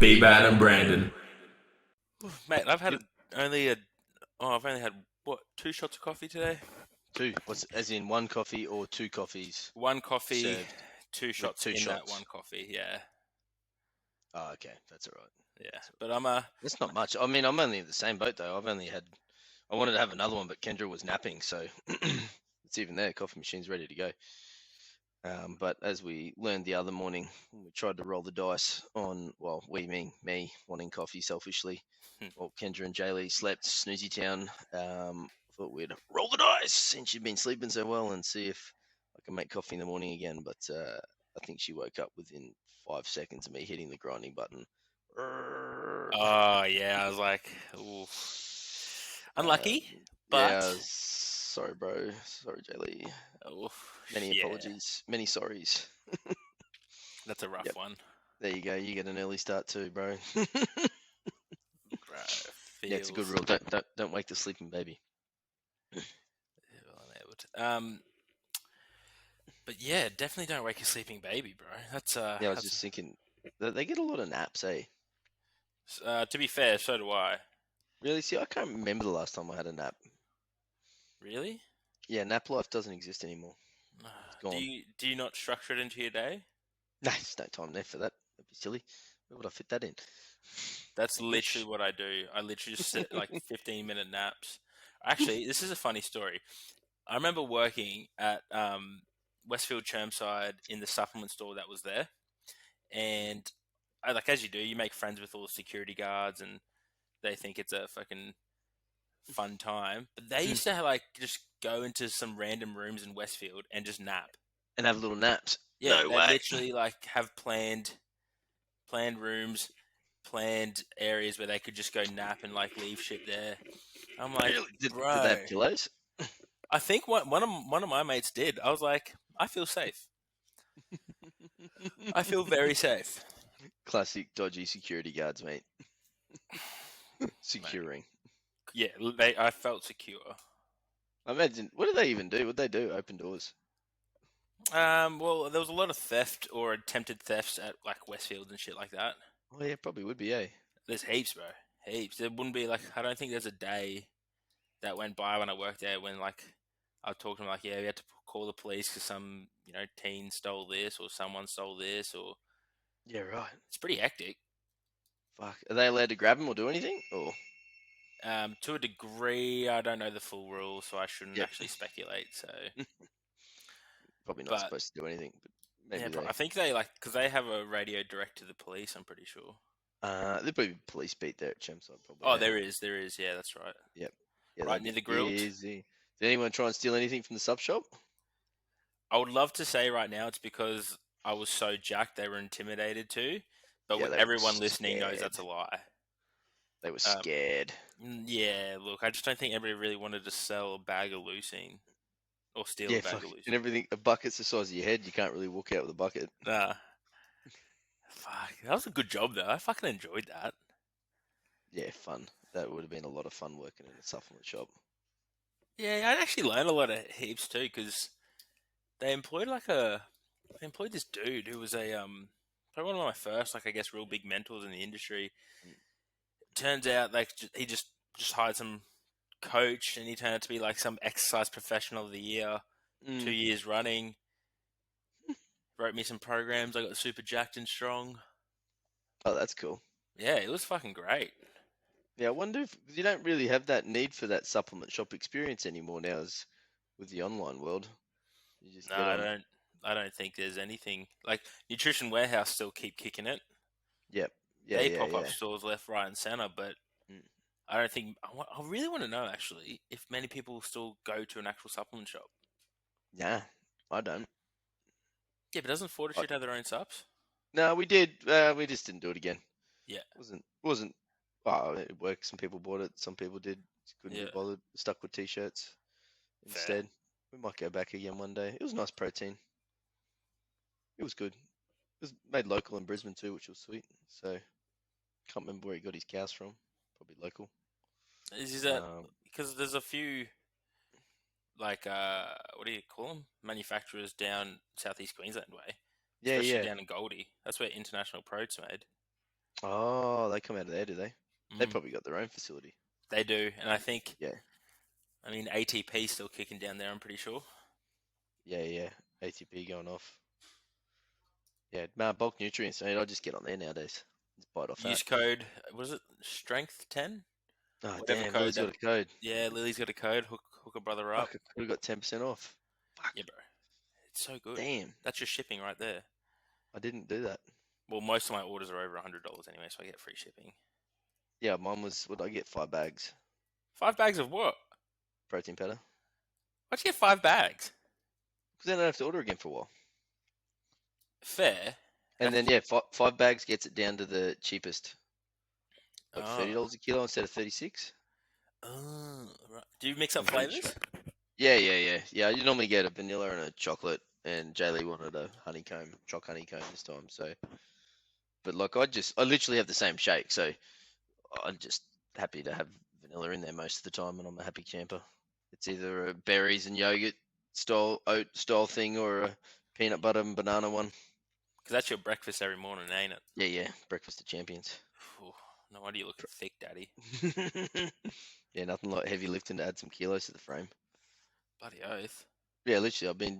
Bbad and Brandon. Mate, I've only had what, 2 shots of coffee today? 2? What's as in 1 coffee or 2 coffees? 1 coffee, served 2 shots 2 in shots. that 1 coffee. Yeah, Oh, okay, that's all right. yeah. But I'm That's not much. I mean, I'm only in the same boat though. I wanted to have another one, but Kendra was napping, so it's even there. Coffee machine's ready to go. But as we learned the other morning, we tried to roll the dice on, well, we mean me wanting coffee selfishly. Well, Kendra and Jaylee slept snoozy town. Thought we'd roll the dice since she'd been sleeping so well and see if I can make coffee in the morning again. But I think she woke up within 5 seconds of me hitting the grinding button. Oh yeah, I was like, ooh. Unlucky, but yeah, sorry, bro. Sorry, Jaylee. Many apologies, many sorries. That's a rough one. There you go. You get an early start too, bro. Yeah, it's a good rule. Don't wake the sleeping baby. But yeah, definitely don't wake a sleeping baby, bro. That's yeah. I was just thinking they get a lot of naps, eh? To be fair, so do I. Really? See, I can't remember the last time I had a nap. Really? Yeah, nap life doesn't exist anymore. It's gone. Do you not structure it into your day? No, there's no time there for that. That'd be silly. Where would I fit that in? That's literally what I do. I literally just sit like 15-minute naps. Actually, this is a funny story. I remember working at Westfield Chermside in the supplement store that was there, and as you do, you make friends with all the security guards, and they think it's a fucking fun time. But they used to just go into some random rooms in Westfield and just nap and have little naps. Yeah, no they way. literally have planned rooms, planned areas where they could just go nap and leave shit there. I'm like, really? Did bro, they have pillows? I think one of my mates did. I was like, I feel safe. I feel very safe. Classic dodgy security guards, mate. Securing. Yeah, I felt secure. I imagine. What do they even do? What they do? Open doors. Well, there was a lot of theft or attempted thefts at Westfield and shit like that. Oh yeah, probably would be, eh? There's heaps, bro. Heaps. There wouldn't be I don't think there's a day that went by when I worked there when I'd talk to them yeah, we had to call the police because some teen stole this or someone stole this or. Yeah, right. It's pretty hectic. Fuck. Are they allowed to grab them or do anything? Or. To a degree, I don't know the full rules, so I shouldn't actually speculate. So. Probably not supposed to do anything, but maybe I think they because they have a radio direct to the police. I'm pretty sure. There'd probably be a police beat there at Chermside, probably. Oh, there is. Yeah, that's right. Yep. Yeah, right near the grill. Easy. Did anyone try and steal anything from the sub shop? I would love to say right now it's because I was so jacked they were intimidated to, but everyone listening knows that's a lie. They were scared. Yeah, look, I just don't think everybody really wanted to sell a bag of leucine. Or steal a bag of leucine. And everything, a bucket's the size of your head. You can't really walk out with a bucket. Nah. Fuck, that was a good job though. I fucking enjoyed that. Yeah, fun. That would have been a lot of fun working in a supplement shop. Yeah, I actually learned a lot of heaps too because they employed this dude who was probably one of my first real big mentors in the industry. Turns out he just hired some coach and he turned out to be some exercise professional of the year 2 years running. Wrote me some programs. I got super jacked and strong. Oh, that's cool. Yeah, it was fucking great. Yeah, I wonder if you don't really have that need for that supplement shop experience anymore now as with the online world. You just I don't think there's anything Nutrition Warehouse still keep kicking it. Yep. Yeah, they pop up stores left, right, and center, but I don't think. I really want to know actually if many people still go to an actual supplement shop. Nah, I don't. Yeah, but doesn't Fortitude have their own subs? No, we did. We just didn't do it again. Yeah, wasn't. Oh, it worked. Some people bought it. Some people did. Couldn't be bothered. Stuck with t-shirts instead. We might go back again one day. It was nice protein. It was good. It was made local in Brisbane too, which was sweet. So can't remember where he got his cows from. Probably local. Is that because there's a few what do you call them? Manufacturers down Southeast Queensland way. Yeah, Especially down in Goldie. That's where International Prote's made. Oh, they come out of there, do they? They Mm, probably got their own facility. they do, and I think, Yeah, I mean, ATP still kicking down there. I'm pretty sure. yeah. ATP going off. Yeah, nah, bulk nutrients. I just get on there nowadays. Just bite off that. Use code. Was it Strength 10? Oh, Whatever damn, code Lily's that. got a code. Yeah, Lily's got a code. Hook a brother up. Fuck, I could have got 10% off. Fuck, Yeah, bro. It's so good. damn. That's your shipping right there. I didn't do that. Well, most of my orders are over $100 anyway, so I get free shipping. Yeah, mine was, what did I get? 5 bags. 5 bags of what? Protein powder. Why'd you get 5 bags? Because then I don't have to order again for a while. Fair. And then, yeah, 5 bags gets it down to the cheapest. Like Oh. $30 a kilo instead of 36. Oh, right. Do you mix up I'm pretty flavors? sure. Yeah. You normally get a vanilla and a chocolate, and Jaylee wanted a choc honeycomb this time. So, but like I literally have the same shake, so I'm just happy to have vanilla in there most of the time, and I'm a happy camper. It's either a berries and yogurt style oat style thing or a peanut butter and banana one. Because that's your breakfast every morning, ain't it? Yeah. Breakfast of champions. Ooh, no wonder you look thick, Daddy. Yeah, nothing like heavy lifting to add some kilos to the frame. Bloody oath. Yeah, literally,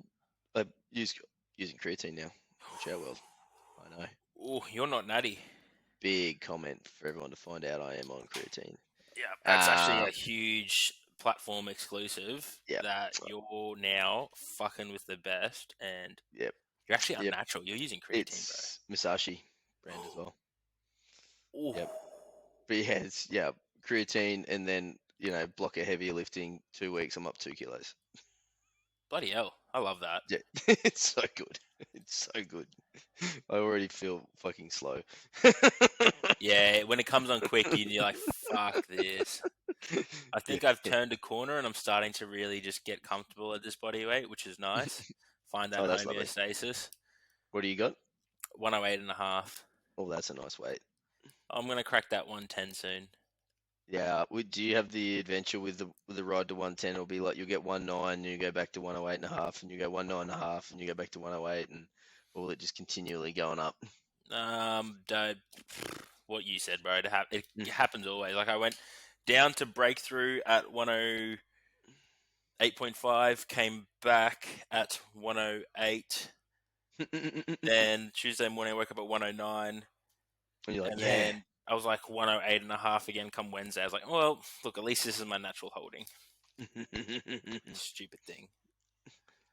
I using creatine now. Watch out, world. I know. Ooh, you're not natty. Big comment for everyone to find out I am on creatine. Yeah, that's actually Um, a huge platform exclusive yeah, that you're now fucking with the best, and yep, you're actually yep. unnatural. You're using creatine, It's Musashi brand as well. bro. Ooh, Yep. But yeah, creatine, and then block of heavier lifting. 2 weeks, I'm up 2 kilos. bloody hell. I love that. Yeah, it's so good. It's so good. I already feel fucking slow. Yeah, when it comes on quick, you're like, fuck this. I think I've turned a corner and I'm starting to really just get comfortable at this body weight, which is nice. Find that Oh, that's lovely. homeostasis. What do you got? 108 and a half. Oh, that's a nice weight. I'm going to crack that 110 soon. Yeah. Do you have the adventure with the ride to 110? It'll be like you'll get 19 and you go back to 108 and a half, and you go 19 and a half, and you go back to 108, and all it just continually going up. Don't, what you said, bro. It Mm. happens always. Like I went down to breakthrough at 108.5, came back at 108. Then Tuesday morning, I woke up at 109. And you're like, And yeah. then I was like 108 and a half again come Wednesday. I was like, well, look, at least this is my natural holding. Stupid thing.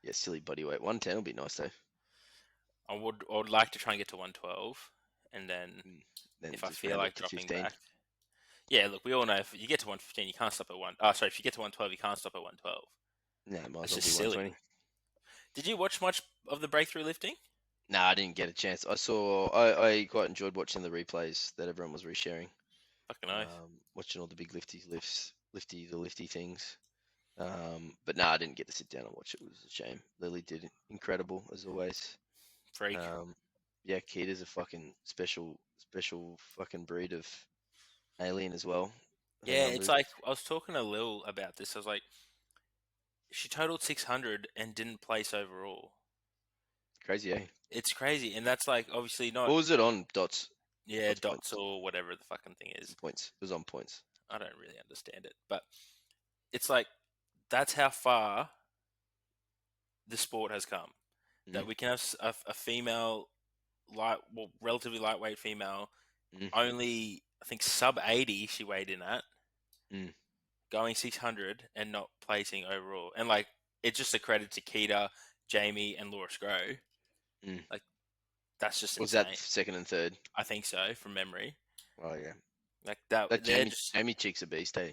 Yeah, silly body weight. 110 will be nice though. I would like to try and get to 112, and then Then if I just feel round like up to dropping 15. back. Yeah, look, we all know if you get to 115, you can't stop at one. Oh, sorry, if you get to 112, you can't stop at 112. No, might That's as well just be silly. 120. Did you watch much of the breakthrough lifting? Nah, I didn't get a chance. I quite enjoyed watching the replays that everyone was resharing. Fucking oath. Watching all the big lifty things. But nah, I didn't get to sit down and watch it. It was a shame. Lily did incredible as always. Freak. Yeah, Keita's a fucking special fucking breed of alien as well. Her Yeah, it's numbers, like I was talking to Lil about this. I was like, she totaled 600 and didn't place overall. crazy, eh? It's crazy, and that's like obviously not. What was it on? Dots. Yeah, Dots dots points. or whatever the fucking thing is. Points. It was on points. I don't really understand it, but it's like that's how far the sport has come. That we can have a female, relatively lightweight female, only I think sub 80 she weighed in at, going 600 and not placing overall, and like it's just a credit to Keita, Jamie, and Laura Scrow. Like that's just Was insane. that second and third? I think so from memory. Oh yeah. Like that. That Jamie chick's a beast, eh?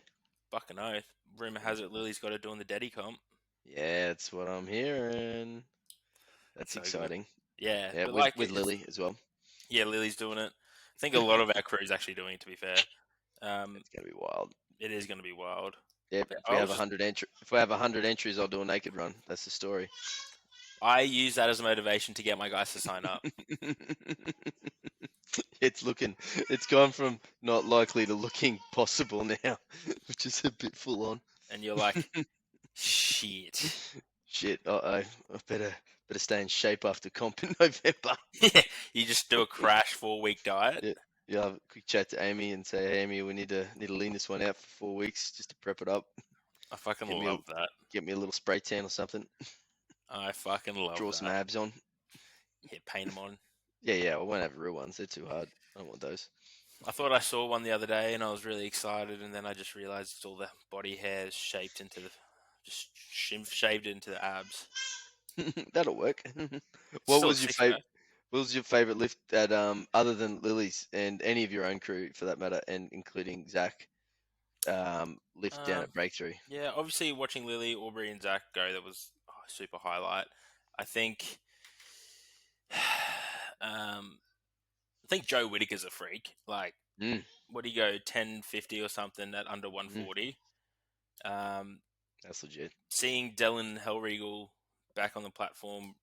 Fucking oath. Rumor has it Lily's got her doing the Daddy comp. Yeah, that's what I'm hearing. That's so exciting. Good. Yeah, Yeah, but with Lily as well. Yeah, Lily's doing it. I think a lot of our crew's actually doing it. To be fair, It's gonna be wild. It is gonna be wild. Yeah, if we have 100 entries, I'll do a naked run. That's the story. I use that as a motivation to get my guys to sign up. It's gone from not likely to looking possible now, which is a bit full on. And you're like, shit. I better stay in shape after comp in November. Yeah, you just do a crash 4-week diet. Yeah. You'll have a quick chat to Amy and say, hey, Amy, we need to lean this one out for 4 weeks just to prep it up. I fucking Get me love that. a little spray tan or something. I fucking love Draw that. some abs on. Yeah, paint them on. Yeah. I won't have real ones. They're too hard. I don't want those. I thought I saw one the other day and I was really excited, and then I just realized it's all the body hairs shaped into the, just shaved into the abs. That'll work. What Still was your sick though. favorite? What was your favorite lift at other than Lily's and any of your own crew for that matter, and including Zach, lift down at Breakthrough? Yeah, obviously watching Lily, Aubrey, and Zach go, that was a super highlight. I think, I think Joe Whitaker's a freak. Like, Mm, what do you go, 10:50 or something at under 140? that's legit. Seeing Dylan Hellregal back on the platform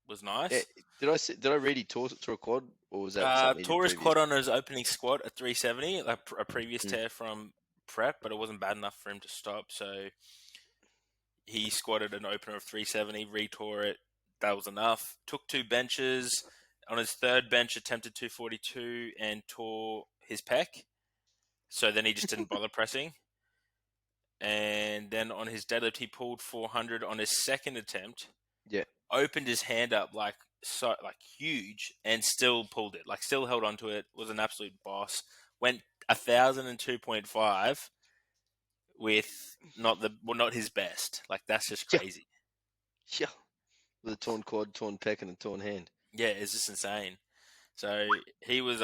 was Yeah, nice. did I read he tore a quad, or was that something he did Tore his previous? quad on his opening squat at 370, like a previous tear from prep, but it wasn't bad enough for him to stop. So he squatted an opener of 370, retore it. That was enough. Took 2 benches. On his third bench, attempted 242 and tore his pec. So then he just didn't bother pressing. And then on his deadlift, he pulled 400 on his second attempt. Yeah. Opened his hand up like huge, and still pulled it. Like, still held onto it. Was an absolute boss. Went 1,002.5 with not his best. Like, that's just crazy. Yeah. With a torn quad, torn pec, and a torn hand. Yeah, it's just insane. So he was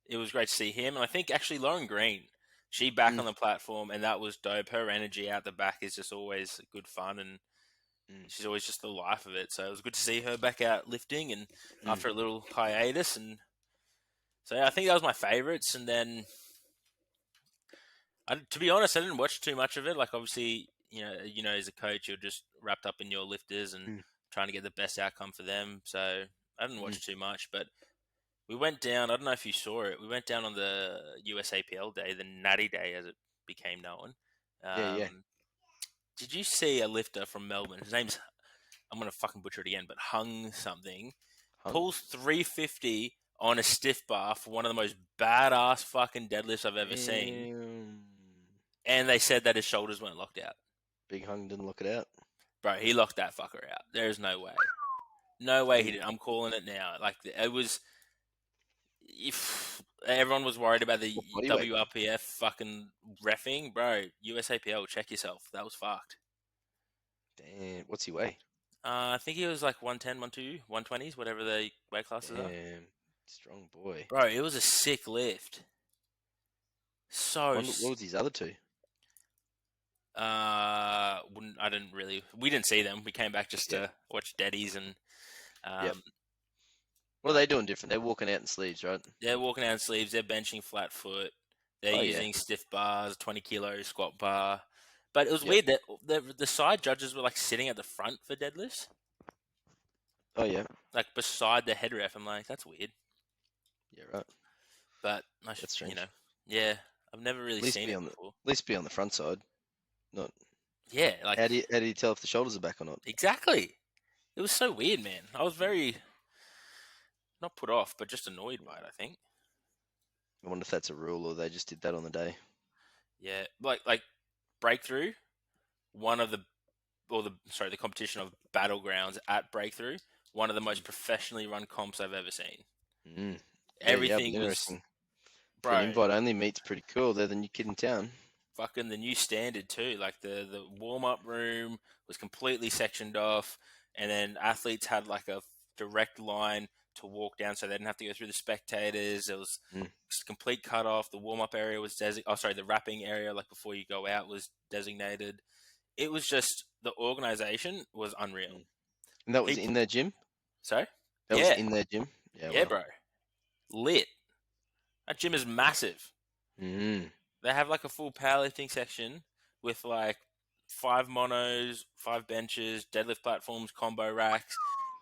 it was great to see him, and I think actually Lauren Green, she back on the platform, and that was dope. Her energy out the back is just always good fun, and she's always just the life of it. So it was good to see her back out lifting, and after a little hiatus, and so yeah, I think that was my favorites. And then, to be honest, I didn't watch too much of it. Like, obviously, as a coach, you're just wrapped up in your lifters and trying to get the best outcome for them. So I didn't watch too much, but we went down. I don't know if you saw it. We went down on the USAPL day, the Natty Day, as it became known. Yeah. Did you see a lifter from Melbourne? His name's, I'm gonna fucking butcher it again, but Hung something. Pulls 350 on a stiff bar for one of the most badass fucking deadlifts I've ever seen. And they said that his shoulders weren't locked out. Big Hung didn't lock it out. Bro, he locked that fucker out. There's no way. No way he did. I'm calling it now. Like, it was. If everyone was worried about the WRPF fucking reffing, bro, USAPL, check yourself. That was fucked. Damn, what's he weigh? I think he was like 110, 120, 120s, whatever the weight classes are. Damn, strong boy. Bro, it was a sick lift. So. What was his other two? I didn't really. We didn't see them. We came back just to watch Daddies and. What are they doing different? They're walking out in sleeves, right? They're walking out in sleeves. They're benching flat foot. They're using stiff bars, 20 kilo squat bar. But it was weird that the side judges were like sitting at the front for deadlifts. Oh yeah. Like beside the head ref. I'm like, that's weird. Yeah, right. But that's strange. Yeah, I've never really seen it before. At least be on the front side, not. Yeah, like how do you tell if the shoulders are back or not? Exactly. It was so weird, man. I was very not put off, but just annoyed by it, I think. I wonder if that's a rule or they just did that on the day. Yeah, like Breakthrough, the competition of Battlegrounds at Breakthrough, one of the most professionally run comps I've ever seen. Everything was interesting. For an invite-only meet's pretty cool. They're the new kid in town. Fucking the new standard too. Like the warm-up room was completely sectioned off, and then athletes had like a direct line to walk down, so they didn't have to go through the spectators. It was just complete cut off. The warm-up area was the wrapping area, like before you go out, was designated. It was just, the organization was unreal. And that was in their gym? Sorry? That was in their gym? Yeah, bro. Lit. That gym is massive. They have like a full powerlifting section with like 5 monos, 5 benches, deadlift platforms, combo racks.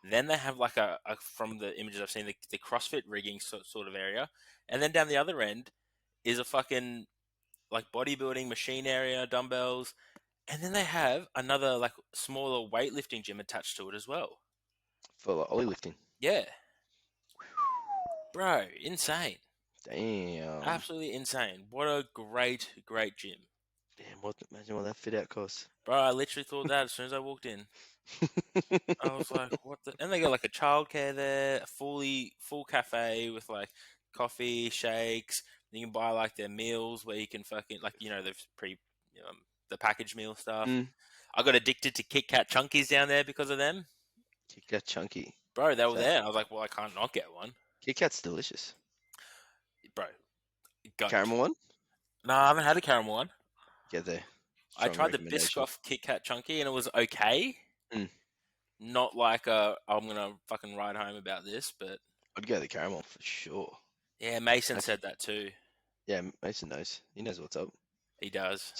Then they have like from the images I've seen, the CrossFit rigging sort of area. And then down the other end is a fucking like bodybuilding machine area, dumbbells. And then they have another like smaller weightlifting gym attached to it as well. For like ollie lifting? Yeah. Bro, insane. Damn. Absolutely insane. What a great, great gym. Damn, imagine what that fit out costs. Bro, I literally thought that as soon as I walked in. I was like, what the? And they got like a childcare there, a full cafe with like coffee, shakes. You can buy like their meals where you can fucking like the the packaged meal stuff. Mm. I got addicted to Kit Kat Chunkies down there because of them, Kit Kat chunky. bro. They were So there. I was like, well, I can't not get one, Kit Kat's delicious. bro. Goat. Caramel one? No, I haven't had a caramel one. Get there. I Strong tried the recommendation. Biscoff Kit Kat Chunky and it was okay. Mm. Not like I'm gonna fucking write home about this, but I'd go the caramel for sure. yeah, Mason Actually, said that too. yeah, Mason knows. He knows what's up. He does.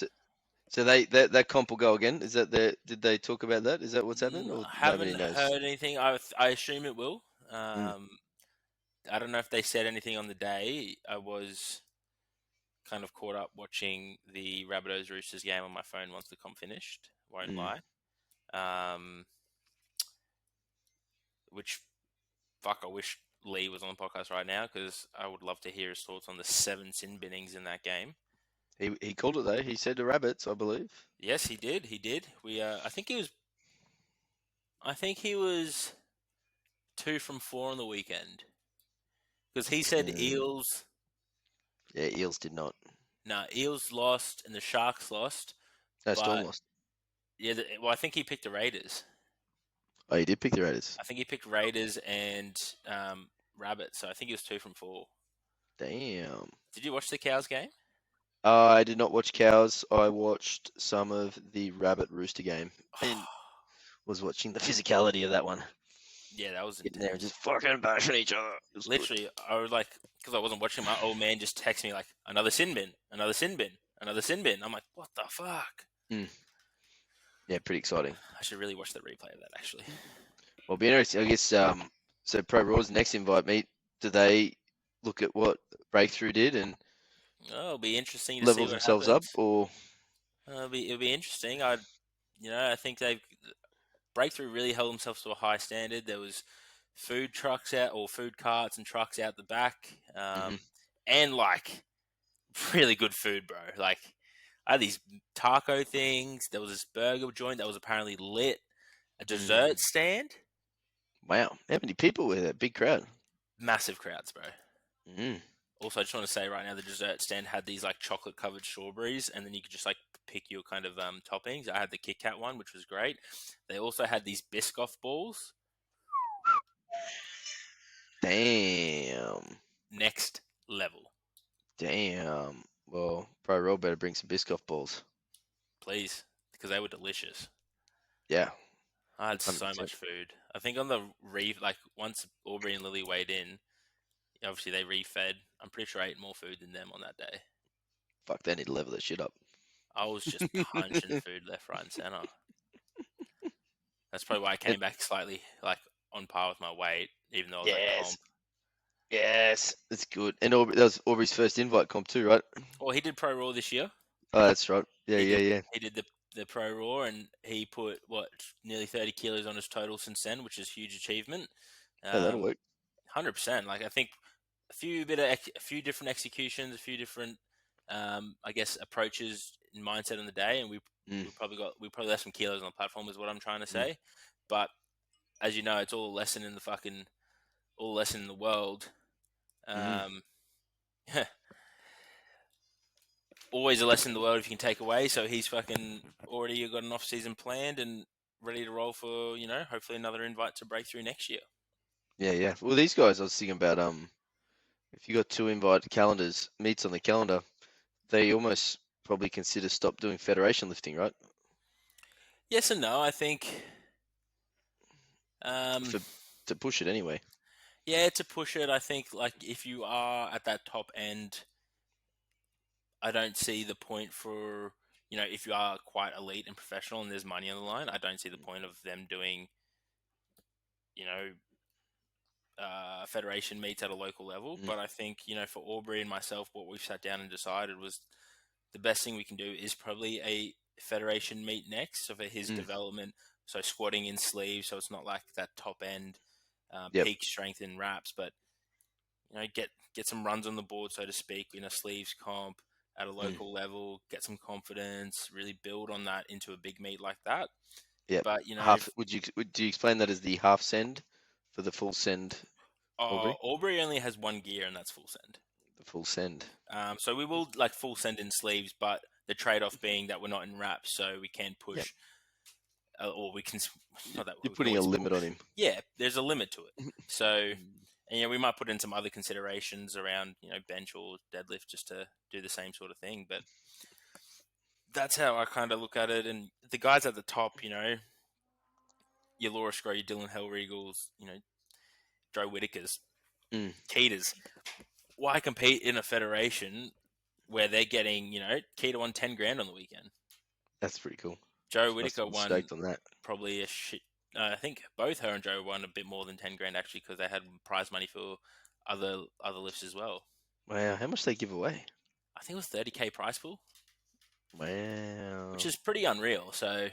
So that comp will go again. Is that the? Did they talk about that? Is that what's happening, or I nobody haven't knows? heard anything. I assume it will. Mm. I don't know if they said anything on the day. I was kind of caught up watching the Rabbitohs Roosters game on my phone once the comp finished. Won't Mm. lie. Which fuck, I wish Lee was on the podcast right now because I would love to hear his thoughts on the 7 sin binnings in that game. He called it though. He said the rabbits, I believe. Yes, he did. He did. We I think he was. I think he was 2 from 4 on the weekend because he said Mm. Eels. Yeah, Eels did not. No, Eels lost and the Sharks lost, No, Storm but lost. yeah, well, I think he picked the Raiders. Oh, he did pick the Raiders. I think he picked Raiders and Rabbits. So I think he was 2 from 4. Damn. Did you watch the Cows game? I did not watch Cows. I watched some of the Rabbit Rooster game and was watching the physicality of that one. Yeah, that was Getting there and intense. just fucking bashing each other. It was good. Literally, I was like, because I wasn't watching, my old man just texted me like, another sin bin, another sin bin, another sin bin. I'm like, what the fuck? Mm. Yeah, pretty exciting. I should really watch the replay of that actually. Well, be interesting. I guess. So Pro Raw's next invite meet. Do they look at what Breakthrough did and Oh, it'll be interesting to see level what themselves up, happens. or? It'll be interesting. I think Breakthrough really held themselves to a high standard. There was food trucks out or food carts and trucks out the back, Mm-hmm. and like really good food, bro. Like I had these taco things. There was this burger joint that was apparently lit. A dessert stand. Wow, how many people were there? Big crowd. Massive crowds, bro. Mm. Also, I just want to say right now, the dessert stand had these like chocolate covered strawberries, and then you could just like pick your kind of toppings. I had the Kit Kat one, which was great. They also had these Biscoff balls. Damn. Next level, Damn. Well, Pro Raw better bring some Biscoff balls. please, because they were delicious. Yeah, I had so 100%. much food. I think on the like once Aubrey and Lily weighed in, obviously they refed. I'm pretty sure I ate more food than them on that day. Fuck, they need to level that shit up. I was just punching food left, right, and center. That's probably why I came back slightly like on par with my weight, even though I was at Yes. comp. Yes, that's good. And that was Aubrey's first invite comp too, right? Well, he did Pro Raw this year. Oh, that's right. Yeah, He did. yeah. He did the Pro Raw, and he put nearly 30 kilos on his total since then, which is a huge achievement. Oh, that'll work. 100%. Like I think a few different executions, a few different I guess approaches and mindset on the day, and we probably left some kilos on the platform is what I'm trying to say. But as you know, it's all a lesson in the world. Always a lesson in the world if you can take away. So he's fucking already got an off season planned and ready to roll for hopefully another invite to Breakthrough next year. Yeah. Well, these guys, I was thinking about if you got 2 invite meets on the calendar, they almost probably consider stop doing federation lifting, right? Yes and no. I think To push it anyway. yeah, to push it. I think like if you are at that top end, I don't see the point for if you are quite elite and professional and there's money on the line. I don't see the point of them doing federation meets at a local level. But I think for Aubrey and myself, what we've sat down and decided was the best thing we can do is probably a federation meet next. So for his development, so squatting in sleeves, so it's not like that top end Yep. peak strength in wraps, but get some runs on the board, so to speak, in a sleeves comp at a local level, get some confidence, really build on that into a big meet like that. Yep. But Do you explain that as the half send for the full send Aubrey? Aubrey only has one gear, and that's full send. The full send. So we will full send in sleeves, but the trade-off being that we're not in wraps, so we can push, Yep. Or we can not that You're we can putting a always limit push. on him. Yeah, there's a limit to it. So, and we might put in some other considerations around bench or deadlift just to do the same sort of thing. But that's how I kind of look at it. And the guys at the top, your Laura Scrow, your Dylan Hellregals, Joe Whitakers, Keaters. Why compete in a federation where they're getting, Keater won 10 grand on the weekend? That's pretty cool. Joe Must Whitaker be won stoked on that. probably a shit. I think both her and Joe won a bit more than 10 grand actually, because they had prize money for other lifts as well. Wow, how much they give away? I think it was 30k prize pool, Wow, which is pretty unreal. So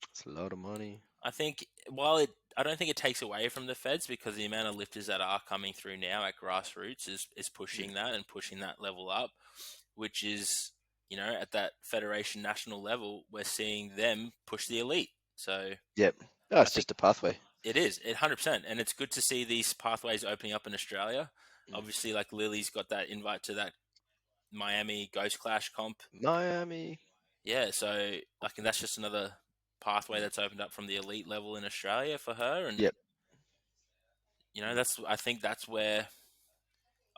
that's a lot of money. I think I don't think it takes away from the feds, because the amount of lifters that are coming through now at grassroots is pushing that and pushing that level up, which is at that federation national level, we're seeing them push the elite. So Yep. Oh, it's just a pathway. it is 100%, and it's good to see these pathways opening up in Australia. Obviously, like Lily's got that invite to that Miami Ghost Clash comp. Miami. Yeah, so and that's just another pathway that's opened up from the elite level in Australia for her, and Yep. I think that's where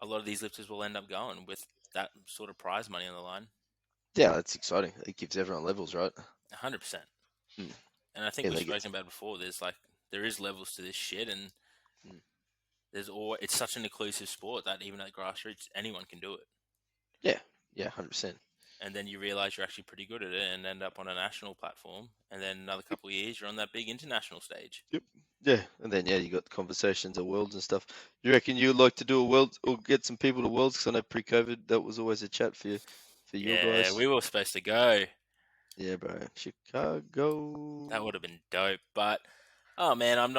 a lot of these lifters will end up going, with that sort of prize money on the line. Yeah, that's exciting. It gives everyone levels, right? 100%. And I think we've spoken about before. There is levels to this shit, and it's such an inclusive sport that even at grassroots, anyone can do it. Yeah, 100%. And then you realize you're actually pretty good at it, and end up on a national platform, and then another couple of years you're on that big international stage. Yep. Yeah, and then you got conversations at Worlds and stuff. You reckon you'd like to do a World or get some people to Worlds? Because I know pre-COVID that was always a chat for you, your guys. Yeah, we were supposed to go. Yeah, bro, Chicago. That would have been dope, but oh man, I'm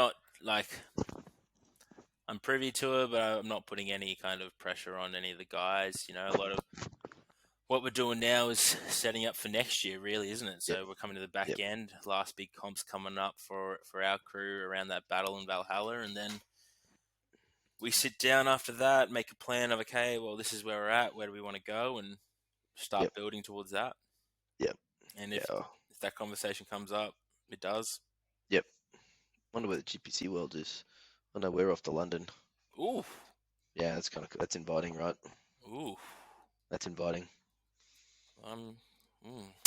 privy to it, but I'm not putting any kind of pressure on any of the guys. A lot of what we're doing now is setting up for next year, really, isn't it? So we're coming to the back end. Last big comp's coming up for our crew around that battle in Valhalla, and then we sit down after that, make a plan of, okay, well, this is where we're at. Where do we want to go? And start building towards that. Yep. And if that conversation comes up, it does. Yep. Wonder where the GPC World is. I know we're off to London. Ooh. Yeah, that's kind of that's inviting, right? Ooh. That's inviting.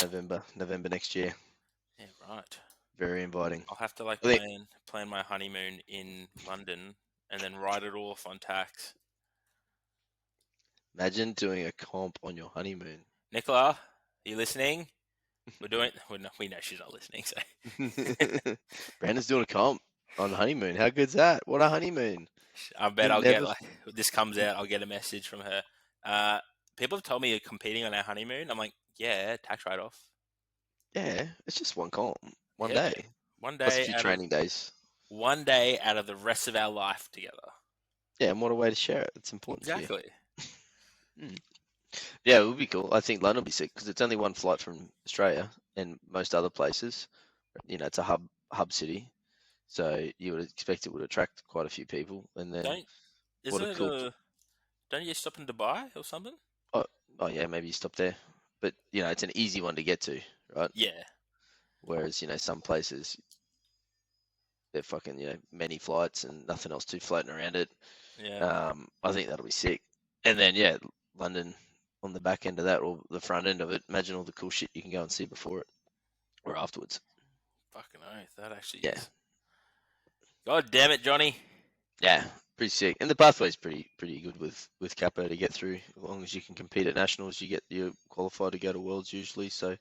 November next year. Yeah, right. Very inviting. I'll have to plan my honeymoon in London and then write it off on tax. Imagine doing a comp on your honeymoon. Nicola, are you listening? We know she's not listening. So Brandon's doing a comp on honeymoon. How good's that? What a honeymoon! I bet I'll get this comes out. I'll get a message from her. People have told me you're competing on our honeymoon. I'm like, yeah, tax write-off. Yeah, it's just one comp, one day. One day. Plus a few training days. One day out of the rest of our life together. Yeah, and what a way to share it. It's important. Exactly. Yeah, it would be cool. I think London will be sick because it's only one flight from Australia, and most other places, it's a hub city, so you would expect it would attract quite a few people. And then, don't you stop in Dubai or something? Oh yeah, maybe you stop there, but it's an easy one to get to, right? Yeah. Whereas some places, they're fucking many flights and nothing else to floating around it. Yeah. I think that'll be sick. And then London on the back end of that, or the front end of it. Imagine all the cool shit you can go and see before it or afterwards. Fucking oath, that actually is. God damn it, Johnny. Yeah, pretty sick. And the pathway's pretty good with Capo to get through. As long as you can compete at nationals, you're qualified to go to Worlds usually. So,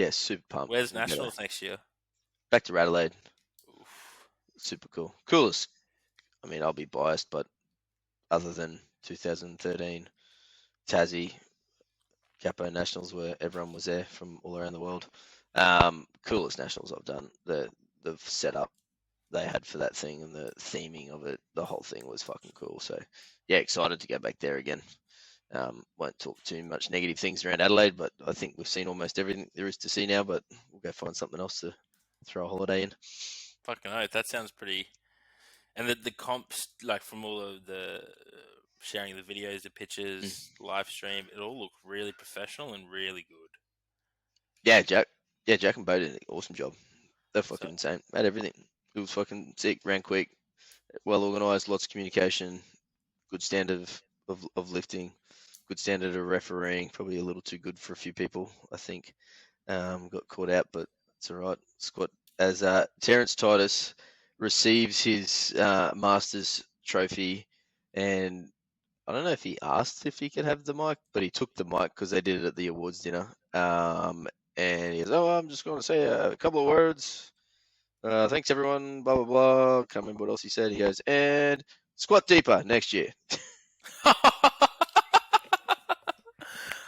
super pumped. Where's nationals next year? Back to Adelaide. Oof. Super cool. Coolest. I mean, I'll be biased, but other than 2013 Tassie Capo Nationals, where everyone was there from all around the world, coolest nationals I've done. The setup, they had for that thing, and the theming of it, the whole thing was fucking cool. So yeah, excited to go back there again. Won't talk too much negative things around Adelaide, but I think we've seen almost everything there is to see now. But we'll go find something else to throw a holiday in. Fucking oath, that sounds pretty. And the comps, like from all of the sharing the videos, the pictures, live stream, it all looked really professional and really good. Yeah, Jack and Bo did an awesome job. They're So fucking insane. Had everything. It was fucking sick, ran quick, well organized, lots of communication, good standard of lifting, good standard of refereeing. Probably a little too good for a few people, I think. Got caught out, but it's all right. Scott, as Terence Titus receives his Masters trophy, and I don't know if he asked if he could have the mic, but he took the mic because they did it at the awards dinner. And he goes, "Oh, I'm just going to say a couple of words. Thanks, everyone. Blah blah blah." Can't remember what else he said. He goes, "And squat deeper next year."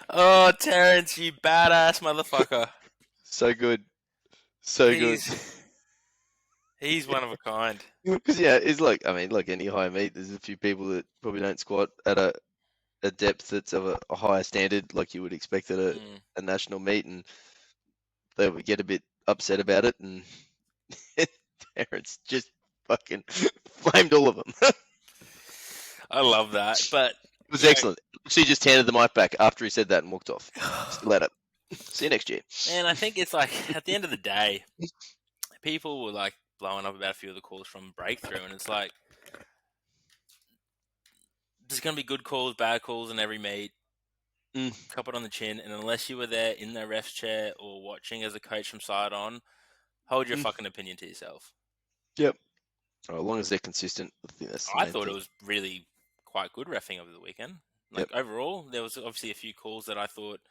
oh, Terrence, you badass motherfucker. So good, so good. He's one of a kind. Because yeah, it's like, I mean, like any high meet, there's a few people that probably don't squat at a depth that's of a higher standard, like you would expect at a national meet, and they would get a bit upset about it, and Terrence just fucking flamed all of them. I love that, but it was excellent. She just handed the mic back after he said that and walked off. Still at it. See you next year. And I think it's like at the end of the day, people were like blowing up about a few of the calls from Breakthrough, and it's like there's gonna be good calls, bad calls in every meet. Cup it on the chin, and unless you were there in the ref's chair or watching as a coach from side on, hold your fucking opinion to yourself. Yep. As long as they're consistent, I think that's the I main thought thing. it was really quite good reffing over the weekend. Like overall, there was obviously a few calls that I thought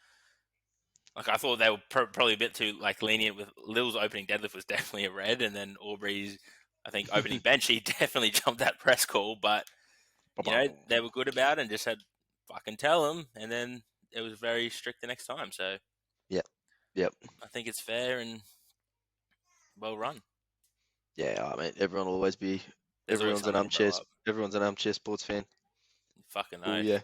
they were probably a bit too like lenient with Lil's opening deadlift was definitely a red, and then Aubrey's I think opening bench he definitely jumped that press call, but you know they were good about it and just said fucking tell them, and then it was very strict the next time. So yep. I think it's fair and well run. Yeah, I mean everyone will always be. There's always Everyone's something to blow up. Everyone's an armchair sports fan. Fucking Oh oath. yeah,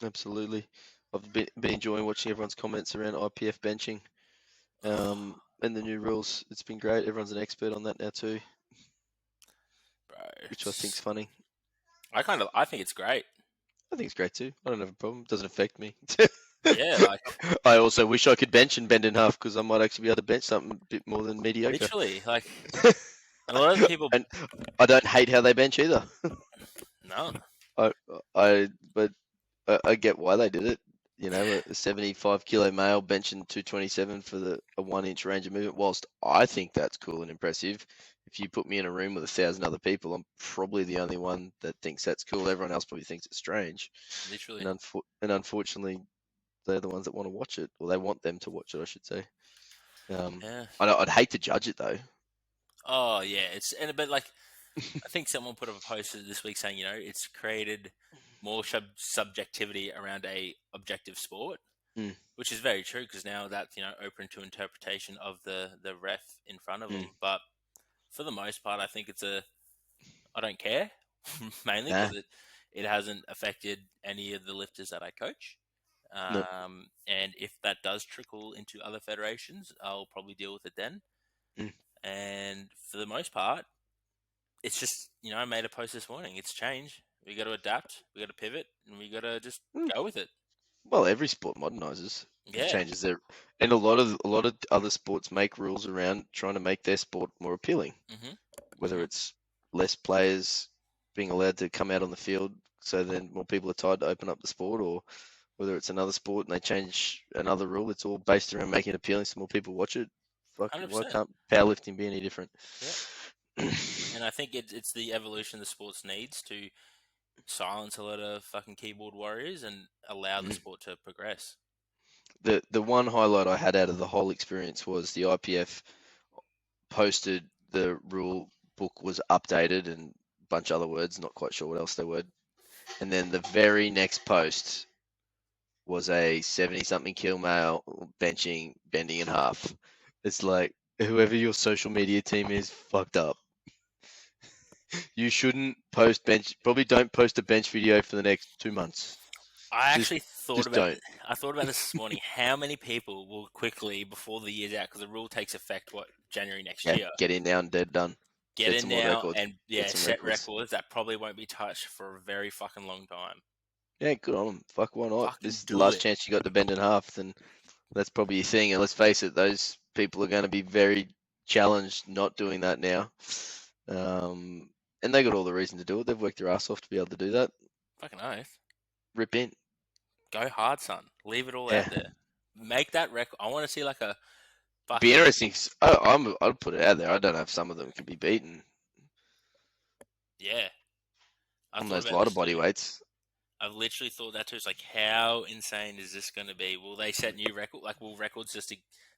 absolutely. I've been enjoying watching everyone's comments around IPF benching, and the new rules. It's been great. Everyone's an expert on that now too, Bro, which I think's funny. I think it's great. I think it's great too. I don't have a problem. It doesn't affect me. Yeah, like I also wish I could bench and bend in half because I might actually be able to bench something a bit more than mediocre. literally, like a lot of people. And I don't hate how they bench either. No. But I get why they did it. You know, a 75 kilo male benching 227 for a 1 inch range of movement. Whilst I think that's cool and impressive, if you put me in a room with 1,000 other people, I'm probably the only one that thinks that's cool. Everyone else probably thinks it's strange. Literally. And unfortunately, they're the ones that want to watch it, or they want them to watch it, I should say. Yeah. I'd hate to judge it though. Oh yeah, but like I think someone put up a post this week saying it's created more subjectivity around a objective sport, which is very true because now that's open to interpretation of the ref in front of them. But for the most part, I think I don't care mainly because it hasn't affected any of the lifters that I coach. And if that does trickle into other federations, I'll probably deal with it then. And for the most part, it's just, I made a post this morning. It's change. We got to adapt. We got to pivot, and we got to just go with it. Well, every sport modernizes, changes their, and a lot of other sports make rules around trying to make their sport more appealing. Whether it's less players being allowed to come out on the field, so then more people are tied to open up the sport, or whether it's another sport and they change another rule. It's all based around making it appealing so more people watch it. Fucking, why can't powerlifting be any different? Yeah. And I think it's the evolution the sports needs to silence a lot of fucking keyboard warriors and allow the sport to progress. The one highlight I had out of the whole experience was the IPF posted the rule book was updated and a bunch of other words, not quite sure what else they were. And then the very next post was a 70-something kilo male bending in half. It's like whoever your social media team is fucked up. You shouldn't post bench. Probably don't post a bench video for the next 2 months. I Just, actually thought just about don't. I thought about this morning. How many people will quickly, before the year's out, because the rule takes effect January next Yeah, year, get in now and dead done. get Get in some more now records. and Get yeah, some set records. records that probably won't be touched for a very fucking long time. Yeah, good on them. Fuck, why not? This Fucking is the do last it. chance you got to bend in half, then that's probably your thing. And let's face it, those people are going to be very challenged not doing that now. And they got all the reason to do it. They've worked their ass off to be able to do that. Fucking oath. Rip in. Go hard, son. Leave it all Yeah. out there. Make that record. I want to see like a Be fucking interesting. I'd put it out there. I don't know if some of them can be beaten yeah. I on thought those about lighter this body too. weights. I've literally thought that too. It's like, how insane is this going to be? Will they set new record? Like, will records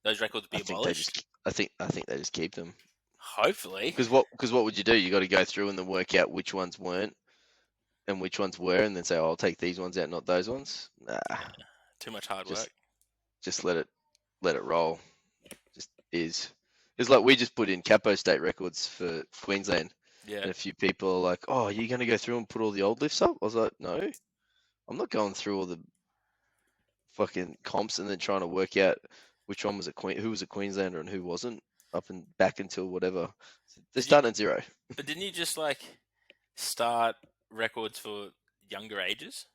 those records be abolished? I think they just keep them. Hopefully. Because what would you do? You got to go through and then work out which ones weren't and which ones were, and then say, oh, I'll take these ones out, not those ones. Nah, Too much hard just work. just let it roll. Just is. It's like we just put in Capo state records for Queensland, Yeah. and a few people are like, "Oh, are you going to go through and put all the old lifts up?" I was like, "No, I'm not going through all the fucking comps and then trying to work out which one was who was a Queenslander and who wasn't up and back until whatever. They're starting at zero." But didn't you just like start records for younger ages?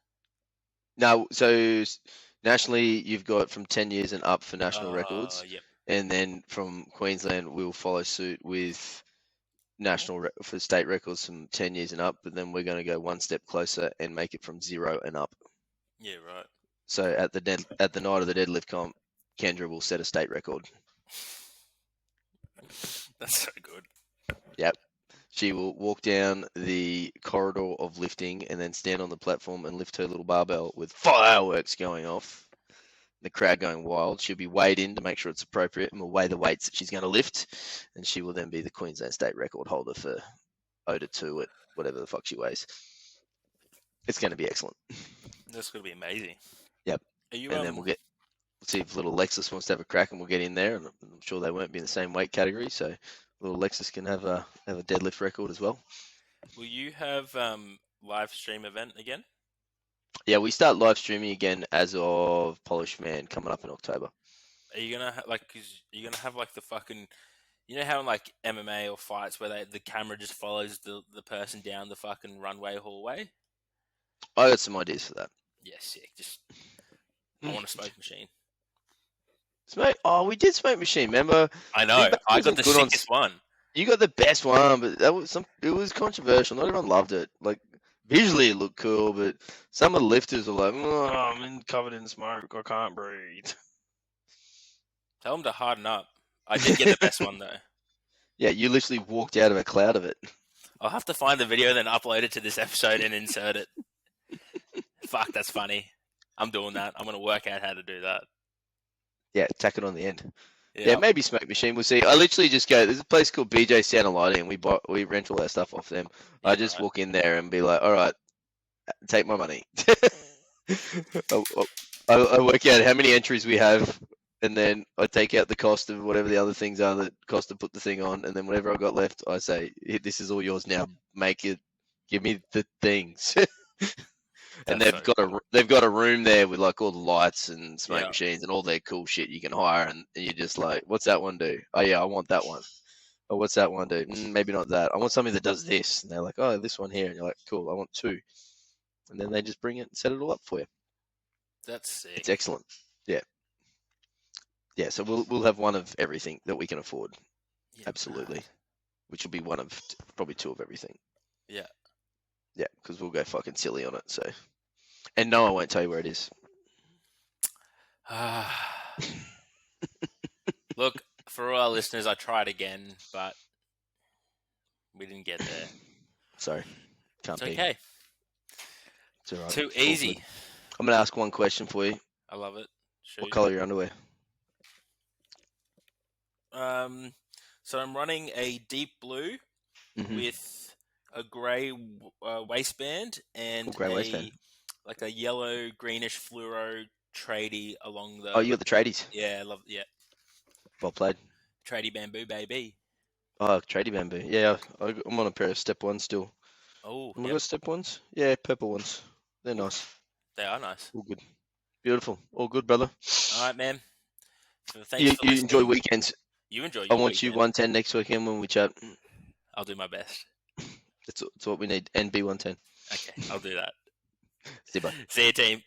No, so nationally, you've got from 10 years and up for national records, Yep. and then from Queensland, we'll follow suit with for state records from 10 years and up, but then we're going to go one step closer and make it from 0 and up. Yeah, right. So at the night of the deadlift comp, Kendra will set a state record. That's so good. Yep. She will walk down the corridor of lifting and then stand on the platform and lift her little barbell with fireworks going off. The crowd going wild. She'll be weighed in to make sure it's appropriate, and we'll weigh the weights that she's going to lift, and she will then be the Queensland state record holder for OTA 2 at whatever the fuck she weighs. It's going to be excellent. That's going to be amazing. Yep. Are you? And then we'll see if little Lexus wants to have a crack, and we'll get in there. And I'm sure they won't be in the same weight category, so little Lexus can have a deadlift record as well. Will you have live stream event again? Yeah, we start live streaming again as of Polish Man coming up in October. Are you gonna cause you're gonna have like the fucking, you know how in like MMA or fights where the camera just follows the person down the fucking runway hallway? I got some ideas for that. Yeah, sick. Just I want a smoke machine. Smoke? Oh, we did Smoke Machine. Remember? I know. I got the sickest one. You got the best one, but it was controversial. Not everyone loved it. Like visually, it looked cool, but some of the lifters were like, "Oh, I'm covered in smoke. I can't breathe." Tell them to harden up. I did get the best one though. Yeah, you literally walked out of a cloud of it. I'll have to find the video, then upload it to this episode and insert it. Fuck, that's funny. I'm doing that. I'm gonna work out how to do that. Yeah, tack it on the end. Yep. Yeah, maybe Smoke Machine. We'll see. I literally just go. There's a place called BJ Sound and Lighting, and we rent all our stuff off them. Yeah, I just walk in there and be like, "All right, take my money." I work out how many entries we have, and then I take out the cost of whatever the other things are that cost to put the thing on, and then whatever I got left, I say, "This is all yours now. Make it. Give me the things." And they've got a room there with like all the lights and smoke machines and all their cool shit you can hire, and you're just like, "What's that one do? Oh yeah, I want that one. Oh, what's that one do? Maybe not that. I want something that does this." And they're like, "Oh, this one here," and you're like, "Cool, I want 2." And then they just bring it and set it all up for you. That's sick. It's excellent. Yeah. Yeah, so we'll have one of everything that we can afford. Yeah, absolutely. Which will be one of probably 2 of everything. Yeah. Yeah, because we'll go fucking silly on it. So, and no, I won't tell you where it is. Look, for all our listeners, I tried again, but we didn't get there. Sorry, can't be. Okay. It's all right. Too easy. I'm gonna ask one question for you. I love it. Shoot. What color are your underwear? So I'm running a deep blue with a grey waistband and like a yellow greenish fluoro tradie along the. Oh, you got the tradies. Yeah, I love. Yeah. Well played. Tradie bamboo baby. Oh, tradie bamboo. Yeah, I'm on a pair of step ones still. Oh, Have I yep, got step ones? Yeah, purple ones. They're Ooh, nice. they are nice. All good. Beautiful. All good, brother. All right, man. So thanks You for enjoy listening. weekends. You enjoy I your want you weekend. 110 next weekend when we chat. I'll do my best. That's what we need. NB 110. Okay, I'll do that. See you, bye. See you, team.